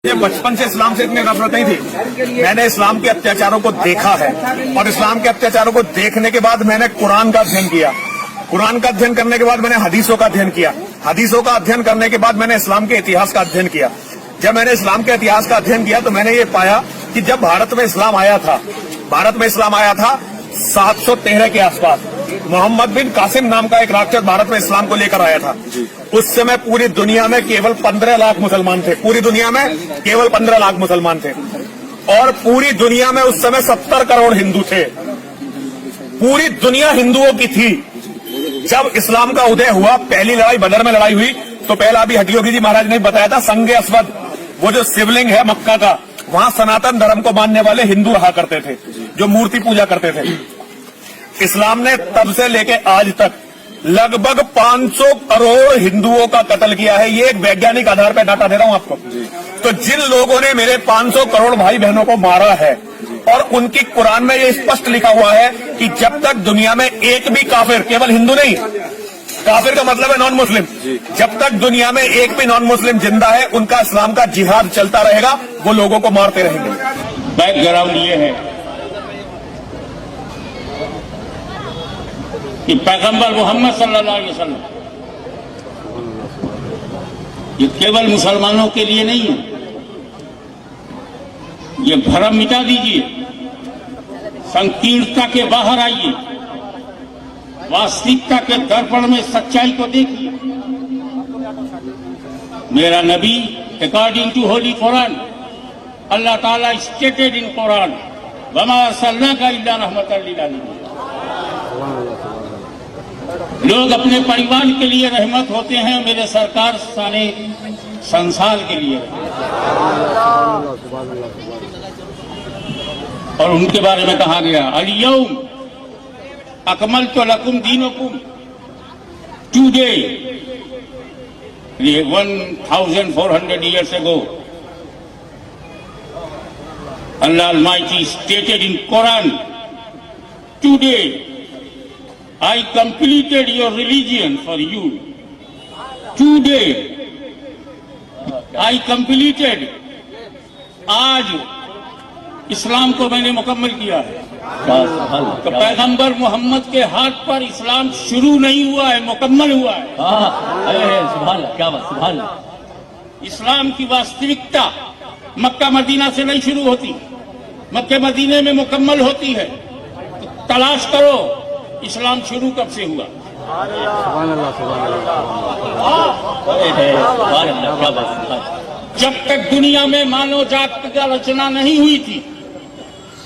मुझे बचपन से इस्लाम से इतनी नफरत नहीं थी। मैंने इस्लाम के अत्याचारों को देखा है और इस्लाम के अत्याचारों को देखने के बाद मैंने कुरान का अध्ययन किया। कुरान का अध्ययन करने के बाद मैंने हदीसों का अध्ययन किया। हदीसों का अध्ययन करने के बाद मैंने इस्लाम के इतिहास का अध्ययन किया। जब मैंने इस्लाम के इतिहास का अध्ययन किया तो मैंने ये पाया कि जब भारत में इस्लाम आया था 713 के आसपास मोहम्मद बिन कासिम नाम का एक राक्षस भारत में इस्लाम को लेकर आया था। उस समय पूरी दुनिया में केवल 15 लाख मुसलमान थे। पूरी दुनिया में केवल 15 लाख मुसलमान थे और पूरी दुनिया में उस समय 70 करोड़ हिंदू थे। पूरी दुनिया हिंदुओं की थी। जब इस्लाम का उदय हुआ, पहली लड़ाई बदर में लड़ाई हुई तो पहला अभी हटियोगी जी महाराज ने बताया था, संगे अस्वद, वो जो शिवलिंग है मक्का का, वहां सनातन धर्म को मानने वाले हिंदू रहा करते थे जो मूर्ति पूजा करते थे। इस्लाम ने तब से लेके आज तक लगभग 500 करोड़ हिंदुओं का कत्ल किया है। ये एक वैज्ञानिक आधार पर डाटा दे रहा हूं आपको। तो जिन लोगों ने मेरे 500 करोड़ भाई बहनों को मारा है और उनकी कुरान में ये स्पष्ट लिखा हुआ है कि जब तक दुनिया में एक भी काफिर, केवल हिंदू नहीं, काफिर का मतलब है नॉन मुस्लिम, जब तक दुनिया में एक भी नॉन मुस्लिम जिंदा है उनका इस्लाम का जिहाद चलता रहेगा, वो लोगों को मारते रहेंगे। बैकग्राउंड ये है कि पैगंबर मोहम्मद सल्लल्लाहु अलैहि वसल्लम ये केवल मुसलमानों के लिए नहीं है। ये भ्रम मिटा दीजिए, संकीर्णता के बाहर आइए, वास्तविकता के दर्पण में सच्चाई को देखिए। मेरा नबी अकॉर्डिंग टू होली कुरान, अल्लाह ताला स्टेटेड इन कुरान, वमा अरसलनाका इल्ला रहमतल लिल आलमीन। लोग अपने परिवार के लिए रहमत होते हैं, मेरे सरकार सारे संसार के लिए। और उनके बारे में कहा गया, अल-यौम अकमलतु लकुम दीनकुम। Today 1400 years ago, Allah Almighty stated in Quran, today I completed your religion for you. Today I completed, आज इस्लाम को मैंने मुकम्मल किया है। तो पैगंबर मोहम्मद के हाथ पर इस्लाम शुरू नहीं हुआ है, मुकम्मल हुआ है। सुभान अल्लाह, क्या बात, सुभान अल्लाह। इस्लाम की वास्तविकता मक्का मदीना से नहीं शुरू होती, मक्के मदीने में मुकम्मल होती है। तो तलाश करो इस्लाम शुरू कब से हुआ। जब तक दुनिया में मानव जाति का रचना नहीं हुई थी,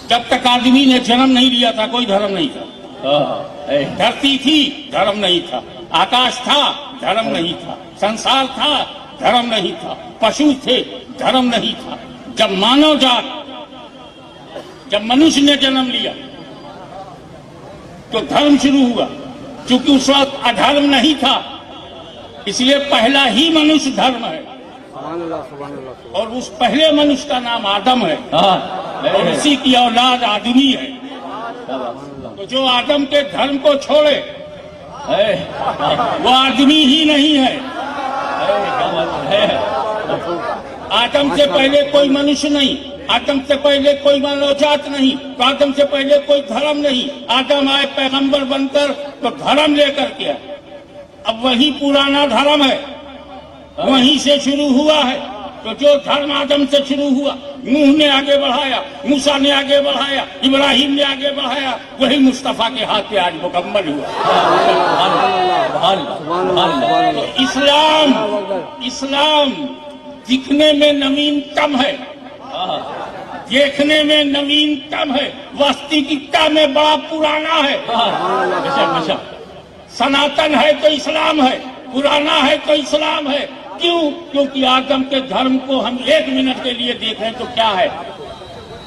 जब तक आदमी ने जन्म नहीं लिया था, कोई धर्म नहीं था। धरती थी, धर्म नहीं था। आकाश था, धर्म नहीं था। संसार था, धर्म नहीं था। पशु थे, धर्म नहीं था। जब मानव जात, जब मनुष्य ने जन्म लिया तो धर्म शुरू हुआ। क्योंकि उस वक्त अधर्म नहीं था, इसलिए पहला ही मनुष्य धर्म है। और उस पहले मनुष्य का नाम आदम है और उसी की औलाद आदमी है। तो जो आदम के धर्म को छोड़े वो आदमी ही नहीं है। आदम से पहले कोई मनुष्य नहीं, आदम से पहले कोई मानवजात नहीं, तो आदम से पहले कोई धर्म नहीं। आदम आए पैगंबर बनकर तो धर्म लेकर के, अब वही पुराना धर्म है, वहीं से शुरू हुआ है। तो जो धर्म आदम से शुरू हुआ, नूह ने आगे बढ़ाया, मूसा ने आगे बढ़ाया, इब्राहिम ने आगे बढ़ाया, वही मुस्तफा के हाथ पे आज मुकम्मल हुआ। तो इस्लाम दिखने में नवीनतम है, देखने में नवीनतम है, वास्तविकता में बड़ा पुराना है। सनातन है तो इस्लाम है, पुराना है तो इस्लाम है। क्यों? क्योंकि आदम के धर्म को हम 1 मिनट के लिए देखें तो क्या है।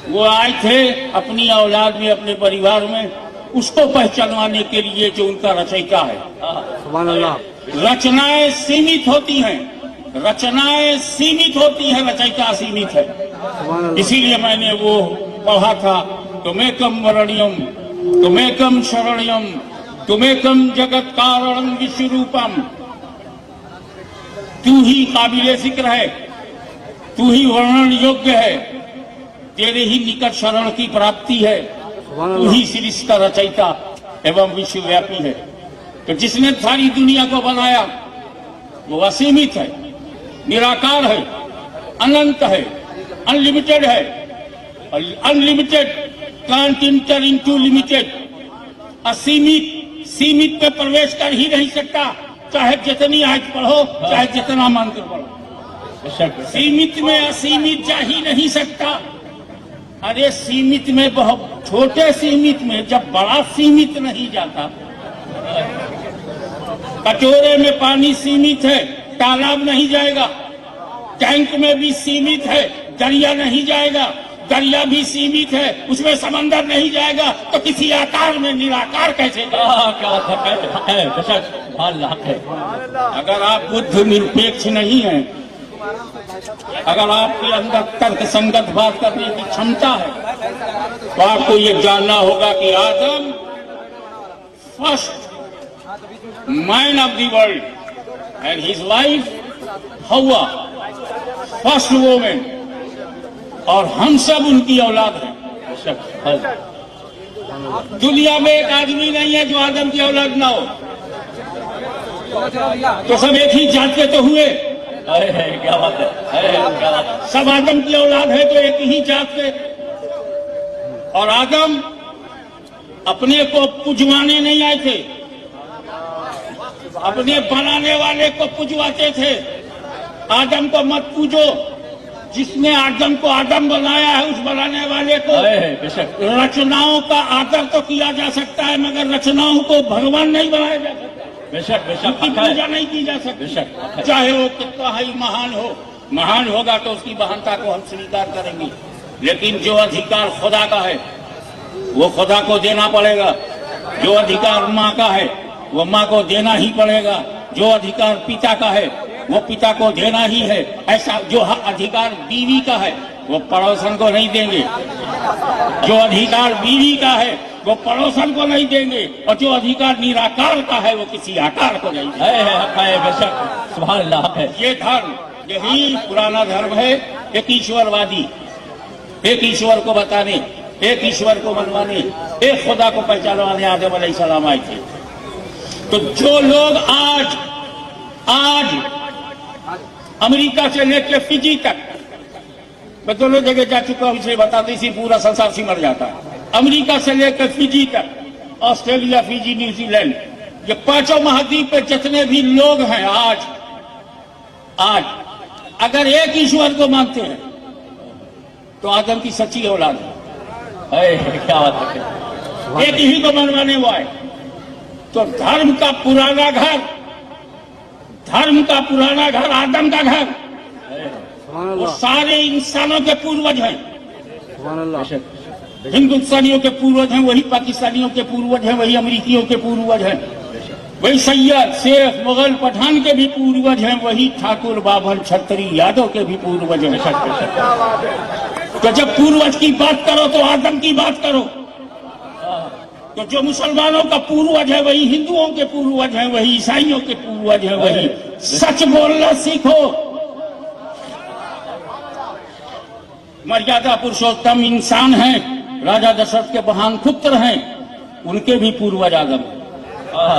वो आए थे अपनी औलाद में, अपने परिवार में, उसको पहचानवाने के लिए जो उनका रचयिता है। रचनाएं सीमित होती हैं, रचनाएं सीमित होती है, रचयिता सीमित है। इसीलिए मैंने वो पढ़ा था, तुमेकम वरणियम तुमेकम शरणियम तुमेकम जगत कारणम विश्व रूपम। तू ही काबिले जिक्र है, तू ही वर्णन योग्य है, तेरे ही निकट शरण की प्राप्ति है, तू ही सृष्टि रचयिता एवं विश्वव्यापी है। तो जिसने सारी दुनिया को बनाया वो असीमित है, निराकार है, अनंत है, अनलिमिटेड है। Unlimited can't inter into limited. असीमित सीमित पे प्रवेश कर ही नहीं सकता, चाहे जितनी आज पढ़ो, चाहे जितना मंत्र पढ़ो। सीमित में असीमित जा ही नहीं सकता। अरे सीमित में बहुत छोटे सीमित में जब बड़ा सीमित नहीं जाता। कटोरे में पानी सीमित है, तालाब नहीं जाएगा। टैंक में भी सीमित है, दरिया नहीं जाएगा। दरिया भी सीमित है, उसमें समंदर नहीं जाएगा। तो किसी आकार में निराकार कैसे क्या है? अगर आप बुद्ध निरपेक्ष नहीं है, अगर आपके अंदर तर्क संगत बात करने की क्षमता है, तो आपको ये जानना होगा कि Adam first man of the world and his wife Hawa first women, और हम सब उनकी औलाद हैं। दुनिया में एक आदमी नहीं है जो आदम की औलाद ना हो। तो सब एक ही जात के तो हुए। क्या बात है? क्या बात है? सब आदम की औलाद है तो एक ही जात के। और आदम अपने को पुजवाने नहीं आए थे, अपने बनाने वाले को पुजवाते थे। आदम को मत पूजो, जिसने आदम को आदम बनाया है उस बनाने वाले को। रचनाओं का आदर तो किया जा सकता है, मगर रचनाओं को भगवान नहीं बनाया जा सकता। बेशक उसकी पूजा नहीं की जा सकती, चाहे वो कितना ही महान हो। महान होगा तो उसकी महानता को हम स्वीकार करेंगे, लेकिन जो अधिकार खुदा का है वो खुदा को देना पड़ेगा। जो अधिकार माँ का है वो माँ को देना ही पड़ेगा। जो अधिकार पिता का है वो पिता को देना ही है। ऐसा जो अधिकार बीवी का है वो पड़ोसन को नहीं देंगे। जो अधिकार बीवी का है वो पड़ोसन को नहीं देंगे, और जो अधिकार निराकार का है वो किसी आकार को नहीं देंगे। बेशक सुभान अल्लाह है। ये धर्म, यही पुराना धर्म है। एक ईश्वरवादी, एक ईश्वर को बताने, एक ईश्वर को मनवाने, एक खुदा को पहचानवाने आदम अलैहिस्सलाम आए थे। तो जो लोग आज अमेरिका से लेकर फिजी तक, मैं दोनों जगह जा चुका हूं, इसलिए बताते इसी पूरा संसार सिमट जाता है। अमेरिका से लेकर फिजी तक, ऑस्ट्रेलिया, फिजी, न्यूजीलैंड, ये पांचों महाद्वीप पे जितने भी लोग हैं आज अगर एक ईश्वर को मानते हैं तो आदम की सच्ची औलाद है। क्या बात है? एक ही को मनवाने वो आए। तो धर्म का पुराना घर आदम का घर, वो सारे इंसानों के पूर्वज हैं। हिंदुस्तानियों के पूर्वज हैं वही पाकिस्तानियों के पूर्वज हैं, वही अमेरिकियों के पूर्वज हैं, वही सैयद, शेख, मुगल, पठान के भी पूर्वज हैं, वही ठाकुर, बाभन, छत्री, यादव के भी पूर्वज हैं। तो जब पूर्वज की बात करो तो आदम की बात करो। तो जो मुसलमानों का पूर्वज है वही हिंदुओं के पूर्वज हैं, वही ईसाइयों के पूर्वज हैं, वही सच बोलना सीखो। मर्यादा पुरुषोत्तम इंसान हैं, राजा दशरथ के महान पुत्र हैं, उनके भी पूर्वज आदम।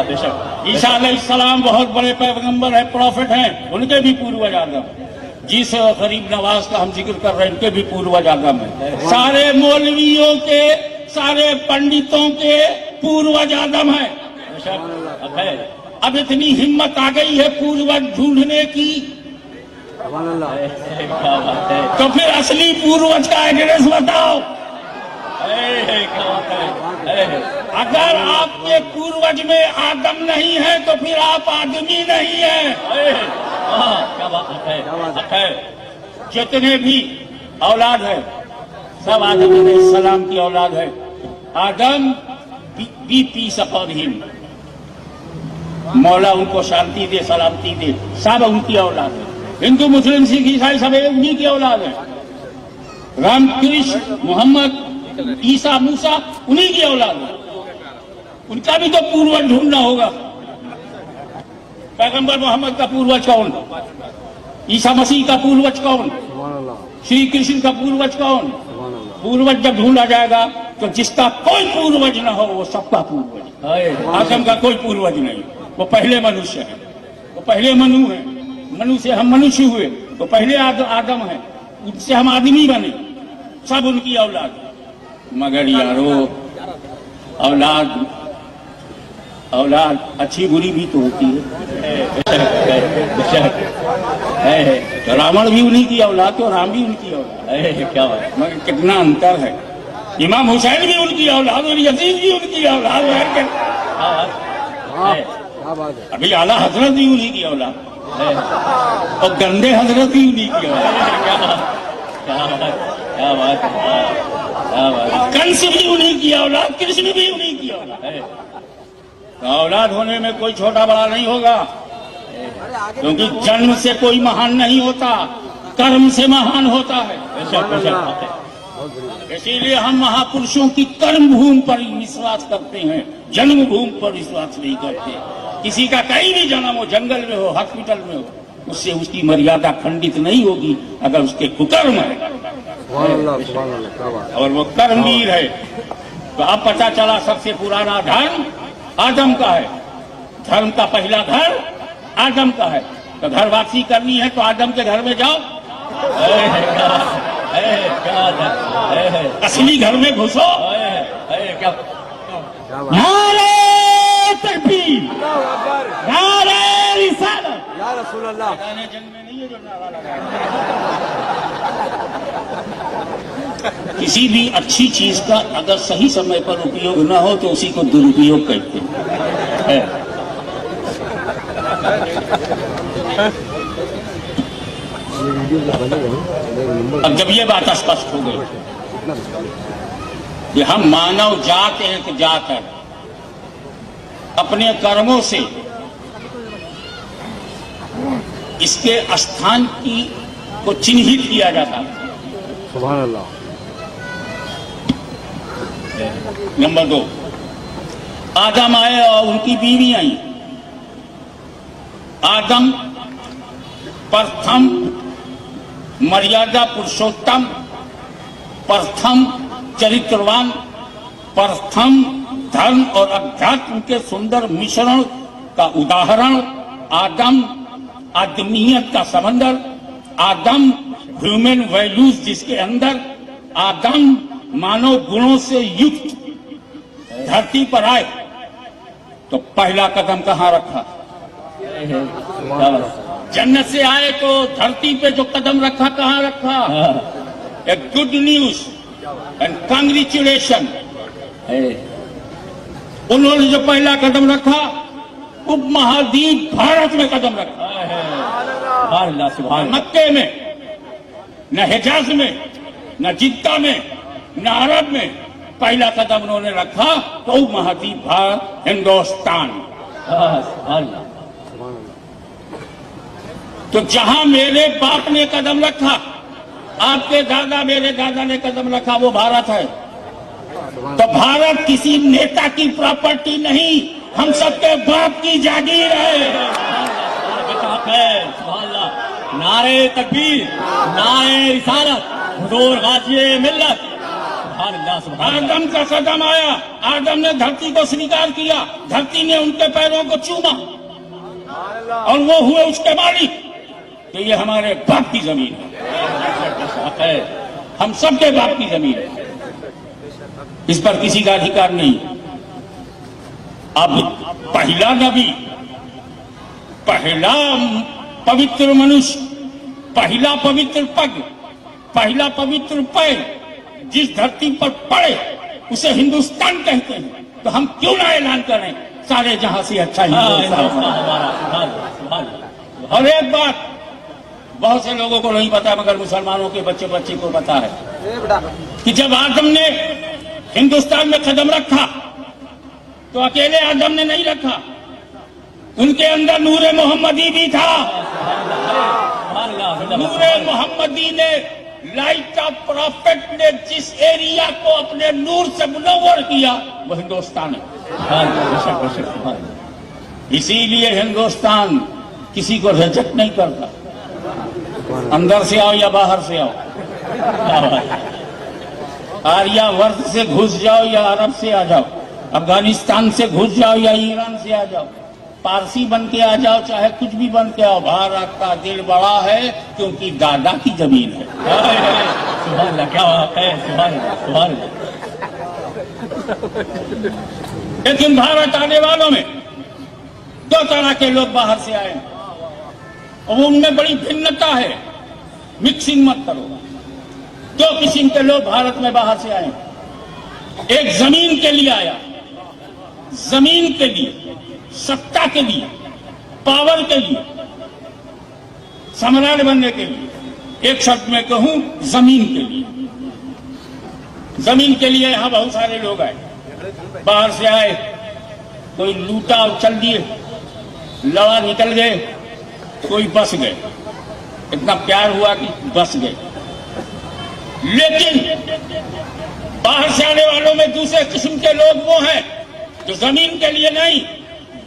बेशक ईसा अलैहिस्सलाम बहुत बड़े पैगंबर है, प्रॉफिट हैं, उनके भी पूर्वज आदम। जिस गरीब नवाज का हम जिक्र कर रहे हैं, उनके भी पूर्वज आदम है। सारे मौलवियों के, सारे पंडितों के पूर्वज आदम है। अब इतनी हिम्मत आ गई है पूर्वज ढूंढने की, तो फिर असली पूर्वज का एड्रेस बताओ। अगर आपके पूर्वज में आदम नहीं है तो फिर आप आदमी नहीं है। क्या बात है? जितने भी औलाद है सब आदम अलैहिस्सलाम की औलाद है। आदम बी पीस अपॉन हिम, मौला उनको शांति दे, सलामती दे, सब उनकी औलाद है। हिंदू, मुस्लिम, सिख, ईसाई सब उन्हीं की औलाद है। राम, कृष्ण, मोहम्मद, ईसा, मूसा उन्हीं की औलाद है। उनका भी तो पूर्वज ढूंढना होगा। पैगंबर मोहम्मद का पूर्वज कौन? ईसा मसीह का पूर्वज कौन? श्री कृष्ण का पूर्वज कौन? पूर्वज जब ढूंढा जाएगा तो जिसका कोई पूर्वज न हो वो सबका पूर्वज। आदम का कोई पूर्वज नहीं, वो पहले मनुष्य है, वो पहले मनु है। मनु से हम मनुष्य हुए तो पहले आदम है, उनसे हम आदमी बने, सब उनकी औलाद। मगर यारो औलाद अच्छी बुरी भी तो होती है। तो रावण भी उन्हीं की औलाद तो राम भी उनकी औलाद। क्या बात, मगर कितना अंतर है। इमाम हुसैन भी उनकी औलाद और यजीद भी उनकी औलाद है। अभी आला हजरत भी उन्हीं की औलाद और गंदे हजरत भी उन्हीं की औलाद। क्या बात, कंस भी उन्हीं की औलाद, कृष्ण भी उन्हीं की औलाद। तो औलाद होने में कोई छोटा बड़ा नहीं होगा, क्योंकि जन्म से कोई महान नहीं होता, कर्म से महान होता है। इसीलिए हम महापुरुषों की कर्म भूमि पर विश्वास करते हैं, जन्म भूमि पर विश्वास नहीं करते। किसी का कहीं भी जन्म हो, जंगल में हो, हॉस्पिटल में हो, उससे उसकी मर्यादा खंडित नहीं होगी अगर उसके कुकर्म है और वो कर्मवीर है। तो अब पता चला सबसे पुराना धर्म आदम का है। धर्म का पहला घर आदम का है। तो घर वापसी करनी है तो आदम के घर में जाओ, असली घर में घुसो। नारे तकबीर, नारे रिसालत, या रसूल अल्लाह। जंग में नहीं है जो नारा लगाया। किसी भी अच्छी चीज का अगर सही समय पर उपयोग न हो तो उसी को दुरुपयोग कहते हैं। अब जब ये बात स्पष्ट हो गई कि हम मानव जात एक जात है, अपने कर्मों से इसके स्थान की को चिन्हित किया जाता है। सुभान अल्लाह। नंबर 2, आदम आए और उनकी बीवी आई। आदम प्रथम मर्यादा पुरुषोत्तम, प्रथम चरित्रवान, प्रथम धर्म और अध्यात्म के सुंदर मिश्रण का उदाहरण। आदम आदमियत का समंदर, आदम ह्यूमन वैल्यूज जिसके अंदर, आदम मानव गुणों से युक्त धरती पर आए तो पहला कदम कहाँ रखा? जन्नत से आए तो धरती पे जो कदम रखा कहाँ रखा? A good news and congratulation. उन्होंने जो पहला कदम रखा उपमहाद्वीप भारत में कदम रखा। मक्के में, न हिजाज में, न जिद्दा में, न अरब में, पहला कदम उन्होंने रखा तो उपमहाद्वीप भारत हिंदुस्तान। तो जहां मेरे बाप ने कदम रखा, आपके दादा मेरे दादा ने कदम रखा, वो भारत है। तो भारत किसी नेता की प्रॉपर्टी नहीं, हम सबके बाप की जागीर है। नारे तकबीर, नारे रिसालत, हुजूर गाज़िए मिल्लत। आदम का कदम आया, आदम ने धरती को स्वीकार किया, धरती ने उनके पैरों को चूमा और वो हुए उसके मालिक। तो ये हमारे बाप की जमीन है, हम सबके बाप की जमीन है, इस पर किसी का अधिकार नहीं। अब पहला नबी, पहला पवित्र मनुष्य, पहला पवित्र पग, पहला पवित्र पैर जिस धरती पर पड़े उसे हिंदुस्तान कहते हैं। तो हम क्यों ना ऐलान करें सारे जहां से अच्छा हिंदुस्तान। और एक बात बहुत से लोगों को नहीं पता, मगर मुसलमानों के बच्चे बच्चे को पता है कि जब आदम ने हिंदुस्तान में कदम रखा तो अकेले आदम ने नहीं रखा, उनके अंदर नूरे मोहम्मदी भी था। नूरे मोहम्मदी ने, लाइट ऑफ प्रॉफिट ने जिस एरिया को अपने नूर से मुनव्वर किया वो हिंदुस्तान है। इसीलिए हिंदुस्तान किसी को रिजेक्ट नहीं करता। अंदर से आओ या बाहर से आओ, आर्यावर्त से घुस जाओ या अरब से आ जाओ, अफगानिस्तान से घुस जाओ या ईरान से आ जाओ, पारसी बन के आ जाओ, चाहे कुछ भी बन के आओ, भारत का दिल बड़ा है क्योंकि दादा की जमीन है। सुभान अल्लाह, क्या बात है, सुभान अल्लाह, सुभान अल्लाह। लेकिन भारत आने वालों में दो तरह के लोग बाहर से आए और उनमें बड़ी भिन्नता है, मिक्सिंग मत करो। दो किस्म के लोग भारत में बाहर से आए, एक जमीन के लिए आया, जमीन के लिए, सत्ता के लिए, पावर के लिए, सम्राट बनने के लिए। एक शब्द में कहूं, जमीन के लिए। जमीन के लिए यहां बहुत सारे लोग आए, बाहर से आए, कोई लूटा और चल दिए, लड़ा निकल गए, कोई बस गए, इतना प्यार हुआ कि बस गए। लेकिन बाहर से आने वालों में दूसरे किस्म के लोग वो हैं जो जमीन के लिए नहीं,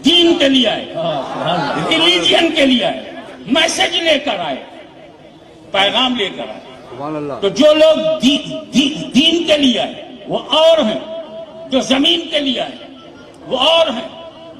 दीन के लिए आए, रिलीजियन के लिए आए, मैसेज लेकर आए, पैगाम लेकर आए। तो जो लोग दीन के लिए आए वो और हैं, जो जमीन के लिए आए वो और हैं।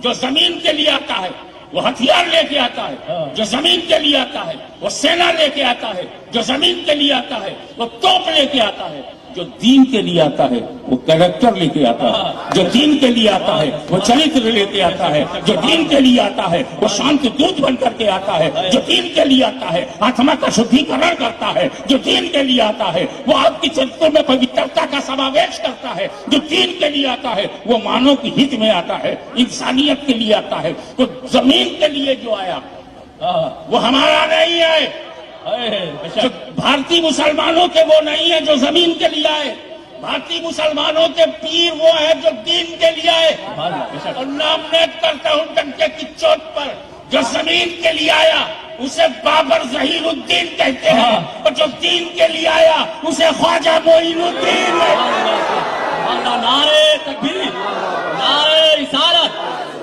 जो जमीन के लिए आता है वो हथियार लेके आता है, जो जमीन के लिए आता है वो सेना लेके आता है, जो जमीन के लिए आता है वो तोप लेके आता है, जो दीन के लिए आता है वो कैरेक्टर लेके आता है, जो दीन के लिए आता है वो चरित्र लेके आता है, जो दीन के लिए आता है वो शांति दूत बन करके आता है, जो दीन के लिए आता है आत्मा का शुद्धिकरण करता है, जो दीन के लिए आता है वो आपकी चरित्र में पवित्रता का समावेश करता है, जो दीन के लिए आता है वो मानव के हित में आता है, इंसानियत के लिए आता है। तो जमीन के लिए जो आया वो हमारा नहीं है, जो भारतीय मुसलमानों के वो नहीं है जो जमीन के लिए आए। भारतीय मुसलमानों के पीर वो है जो दीन के लिए आए। और नामनेद करता हूं डंके की चोट पर, जो जमीन के लिए आया उसे बाबर जहीरुद्दीन कहते हैं, और जो दीन के लिए आया उसे ख्वाजा मोइनुद्दीन। नारे तकबीर, नारे रिसालत,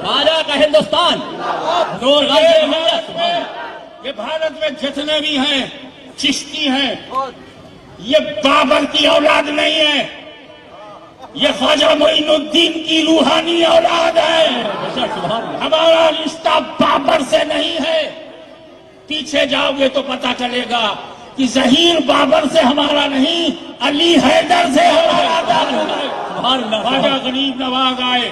ख्वाजा का हिंदुस्तान। ये भारत में जितने भी हैं चिश्ती हैं, ये बाबर की औलाद नहीं है, ये ख्वाजा मोइनुद्दीन की रूहानी औलाद है। हमारा रिश्ता बाबर से नहीं है। पीछे जाओगे तो पता चलेगा कि जहीर बाबर से हमारा नहीं, अली हैदर से हमारा ताल्लुक है। ख्वाजा गरीब नवाज आए,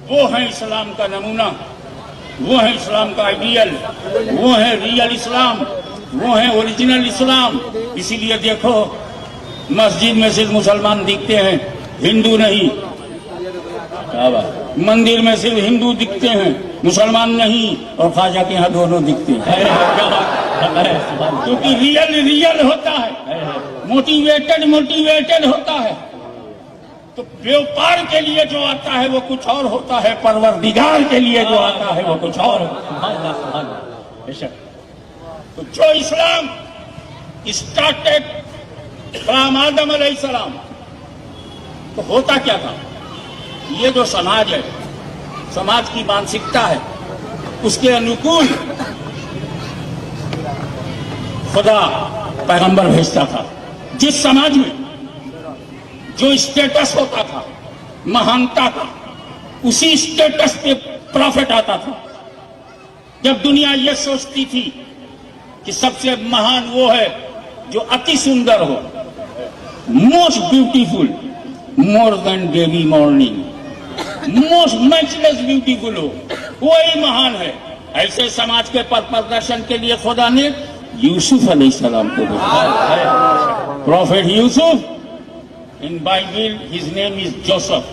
वो है इस्लाम का नमूना, वो है इस्लाम का आइडियल, वो है रियल इस्लाम, वो है ओरिजिनल इस्लाम। इसीलिए देखो मस्जिद में सिर्फ मुसलमान दिखते हैं, हिंदू नहीं। मंदिर में सिर्फ हिंदू दिखते हैं, मुसलमान नहीं। और ख्वाजा के यहाँ दोनों दिखते हैं, क्योंकि रियल होता है, मोटिवेटेड होता है। तो व्यापार के लिए जो आता है वो कुछ और होता है, परवरदिगार के लिए जो आता है वो कुछ और होता है। तो जो इस्लाम स्टार्टेड फ्रॉम आदम अलैहिस्सलाम, तो होता क्या था? ये जो समाज है, समाज की मानसिकता है, उसके अनुकूल खुदा पैगंबर भेजता था। जिस समाज में जो स्टेटस होता था, महानता का, उसी स्टेटस पे प्रॉफिट आता था। जब दुनिया ये सोचती थी कि सबसे महान वो है जो अति सुंदर हो, most beautiful, more than daily morning, most matchless beautiful हो, वही महान है। ऐसे समाज के प्रदर्शन के लिए खुदा ने यूसुफ अलैहिस्सलाम को भेजा। Profit Yusuf, in Bible his name is Joseph,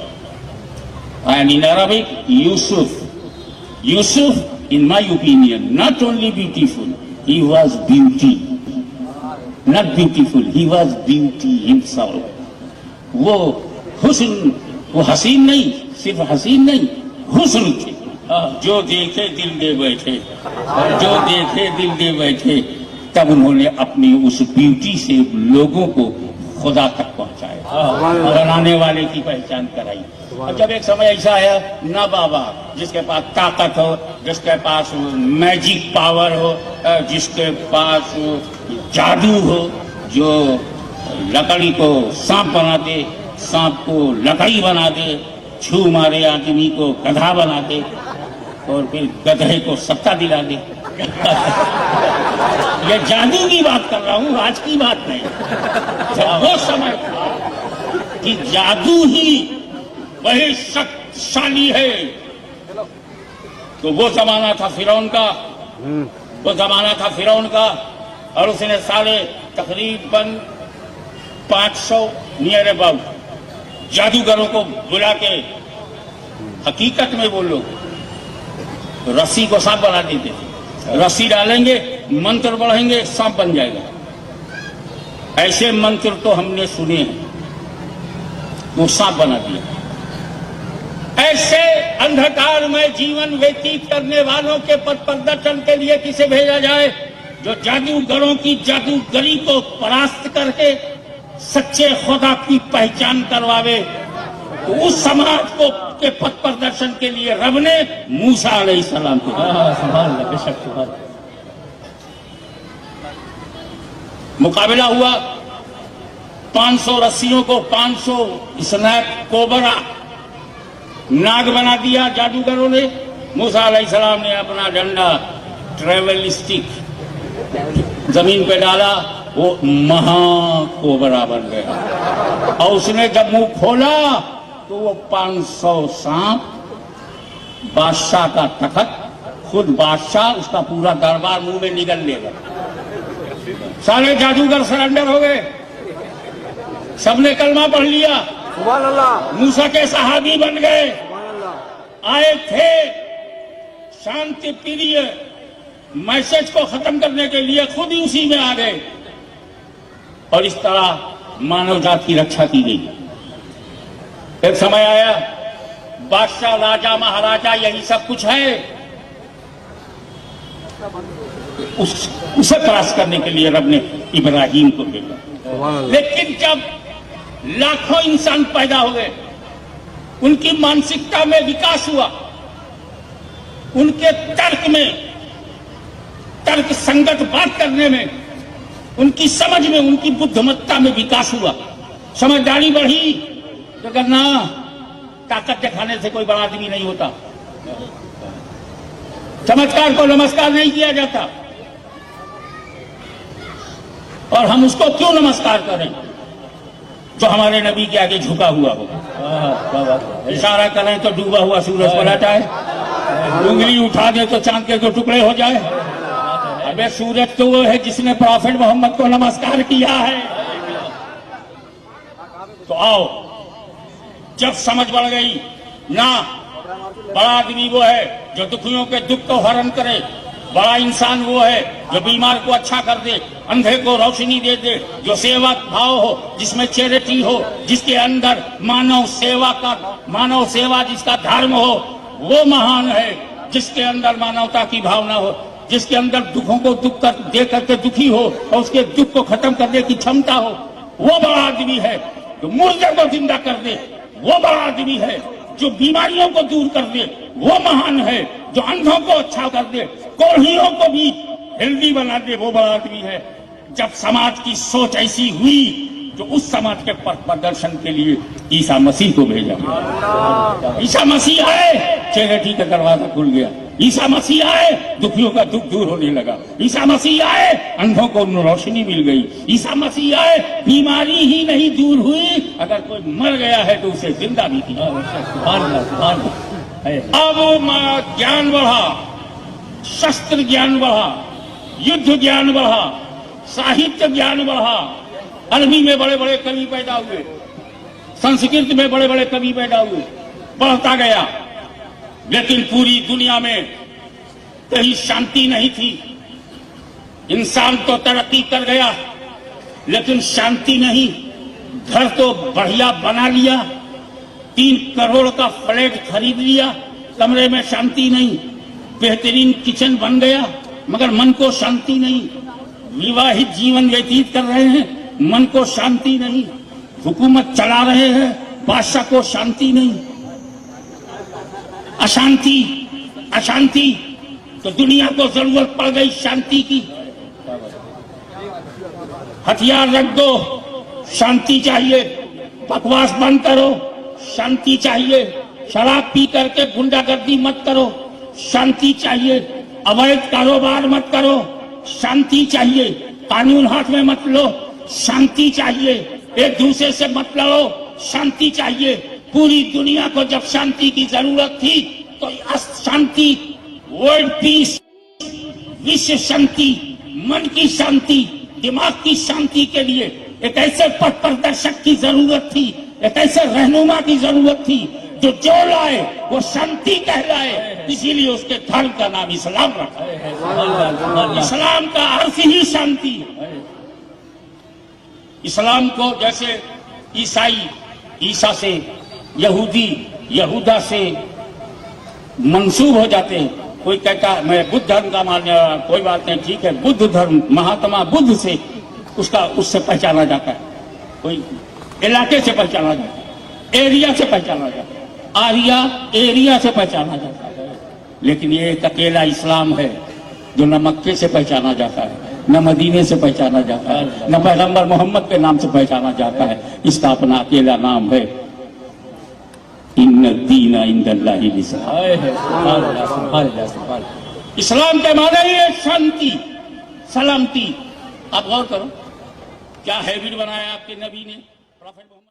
and in Arabic Yusuf. Yusuf, in my opinion, not only beautiful, he was beauty. Not beautiful, he was beauty himself. वो हुस्न, वो हसीन नहीं, सिर्फ हसीन नहीं, हुस्न थे। जो देखे दिल दे बैठे, जो देखे दिल दे बैठे। तब उन्होंने अपनी उस ब्यूटी से लोगों को खुदा तक पहुंचाया, बनाने वाले की पहचान कराई। और जब एक समय ऐसा आया, ना बाबा जिसके पास ताकत हो, जिसके पास मैजिक पावर हो, जिसके पास जादू हो, जो लकड़ी को सांप बना दे, सांप को लकड़ी बना दे, छू मारे आदमी को गधा बना दे और फिर गधे को सत्ता दिला दे। ये जादू की बात कर रहा हूं, आज की बात नहीं। जब वो समय था कि जादू ही वही शक्तिशाली है, तो वो जमाना था फिरौन का, वो जमाना था फिरौन का। और उसने सारे तकरीबन 500 नियर अबाउट जादूगरों को बुला के, हकीकत में वो लोग रस्सी को सांप बना देते थे। रस्सी डालेंगे, मंत्र बढ़ेंगे, सांप बन जाएगा। ऐसे मंत्र तो हमने सुने हैं, वो सांप बना दिया। ऐसे अंधकार में जीवन व्यतीत करने वालों के पथ प्रदर्शन के लिए किसे भेजा जाए, जो जादूगरों की जादूगरी को परास्त करके सच्चे खुदा की पहचान करवावे। तो उस समाज को के पथ प्रदर्शन के लिए रब ने मूसा अलैहिस्सलाम को मुकाबला हुआ। 500 रस्सियों को 500 स्नैक कोबरा नाग बना दिया जादूगरों ने। मूसा अलैहिस्सलाम ने अपना डंडा ट्रेवल स्टिक जमीन पे डाला, वो महाकोबरा बन गया। और उसने जब मुंह खोला तो वो 500 सांप, बादशाह का तखत, खुद बादशाह, उसका पूरा दरबार मुंह में निगल लेगा। सारे जादूगर सरेंडर हो गए, सबने कलमा पढ़ लिया, मूसा के सहाबी बन गए। आए थे शांति प्रिय मैसेज को खत्म करने के लिए, खुद ही उसी में आ गए और इस तरह मानव जाति की रक्षा की गई। एक समय आया, बादशाह, राजा, महाराजा, यही सब कुछ है, उसे परास्त करने के लिए रब ने इब्राहिम को भेजा। लेकिन जब लाखों इंसान पैदा हुए, उनकी मानसिकता में विकास हुआ, उनके तर्क में, तर्क संगत बात करने में, उनकी समझ में, उनकी बुद्धिमत्ता में विकास हुआ, समझदारी बढ़ी, तो करना ताकत दिखाने से कोई बड़ा आदमी नहीं होता, चमत्कार को नमस्कार नहीं किया जाता। और हम उसको क्यों नमस्कार करें जो हमारे नबी के आगे झुका हुआ होगा। इशारा करें तो डूबा हुआ सूरज पलट आए, उंगली उठा दे तो चांद के 2 टुकड़े हो जाए। अबे सूरज तो वो है जिसने प्रॉफिट मोहम्मद को नमस्कार किया है। तो आओ, जब समझ बढ़ गई ना, बड़ा आदमी वो है जो दुखियों के दुख को हरण करे, बड़ा इंसान वो है जो बीमार को अच्छा कर दे, अंधे को रोशनी दे दे, जो सेवा भाव हो, जिसमें चैरिटी हो, जिसके अंदर मानव सेवा जिसका धर्म हो, वो महान है। जिसके अंदर मानवता की भावना हो, जिसके अंदर दुखों को दुख कर दे करके दुखी हो और उसके दुख को खत्म करने की क्षमता हो, वो बड़ा आदमी है। जो मुर्दे को जिंदा कर दे, वो बड़ा आदमी है। जो बीमारियों को दूर कर दे, वो महान है। जो अंधों को अच्छा कर दे, कोढ़ियों को भी हेल्दी बना दे, वो बड़ा आदमी है। जब समाज की सोच ऐसी हुई तो उस समाज के पथ प्रदर्शन के लिए ईसा मसीह को भेजा। ईसा मसीह आए, चैरिटी का दरवाजा खुल गया। ईसा मसीह आए, दुखियों का दुख दूर होने लगा। ईसा मसीह आए, अंधों को रोशनी मिल गई। ईसा मसीह आए, बीमारी ही नहीं दूर हुई, अगर कोई मर गया है तो उसे जिंदा भी किया। अब ज्ञान बढ़ा, शस्त्र ज्ञान बढ़ा, युद्ध ज्ञान बढ़ा, साहित्य ज्ञान बढ़ा। अरबी में बड़े बड़े कवि पैदा हुए, संस्कृत में बड़े बड़े कवि पैदा हुए, बढ़ता गया। लेकिन पूरी दुनिया में कहीं शांति नहीं थी। इंसान तो तरक्की कर गया, लेकिन शांति नहीं। घर तो बढ़िया बना लिया, 3 करोड़ का फ्लैट खरीद लिया, कमरे में शांति नहीं। बेहतरीन किचन बन गया, मगर मन को शांति नहीं। विवाहित जीवन व्यतीत कर रहे हैं, मन को शांति नहीं। हुकूमत चला रहे हैं, बादशाह को शांति नहीं। अशांति, अशांति, तो दुनिया को जरूरत पड़ गई शांति की। हथियार रख दो, शांति चाहिए। बकवास बंद करो, शांति चाहिए। शराब पी करके गुंडागर्दी मत करो, शांति चाहिए। अवैध कारोबार मत करो, शांति चाहिए। कानून हाथ में मत लो, शांति चाहिए। एक दूसरे से मत लड़ो, शांति चाहिए। पूरी दुनिया को जब शांति की जरूरत थी तो शांति, वर्ल्ड पीस, विश्व शांति, मन की शांति, दिमाग की शांति के लिए एक ऐसे पथ प्रदर्शक की जरूरत थी, एक ऐसे रहनुमा की जरूरत थी जो लाए वो शांति कहलाए। इसीलिए उसके धर्म का नाम इस्लाम रखा। इस्लाम का अर्थ ही शांति है। इस्लाम को जैसे ईसाई ईसा से, यहूदी यहूदा से मंसूब हो जाते हैं। कोई कहता है मैं बुद्ध धर्म का मानने वाला, कोई बात नहीं, ठीक है। बुद्ध धर्म महात्मा बुद्ध से उससे पहचाना जाता है। कोई इलाके से पहचाना जाता है, एरिया से पहचाना जाता है, आरिया एरिया से पहचाना जाता है। लेकिन ये एक अकेला इस्लाम है जो न मक्के से पहचाना जाता है, न मदीने से पहचाना जाता है, न पैगंबर मोहम्मद के नाम से पहचाना जाता है। इसका अपना अकेला नाम है, इन्ना दीना इंदल्लाहि इस्लाम। इस्लाम के माने ही है शांति, सलामती। आप गौर करो क्या हैबिट बनाया आपके नबी ने, प्रॉफेट मोहम्मद।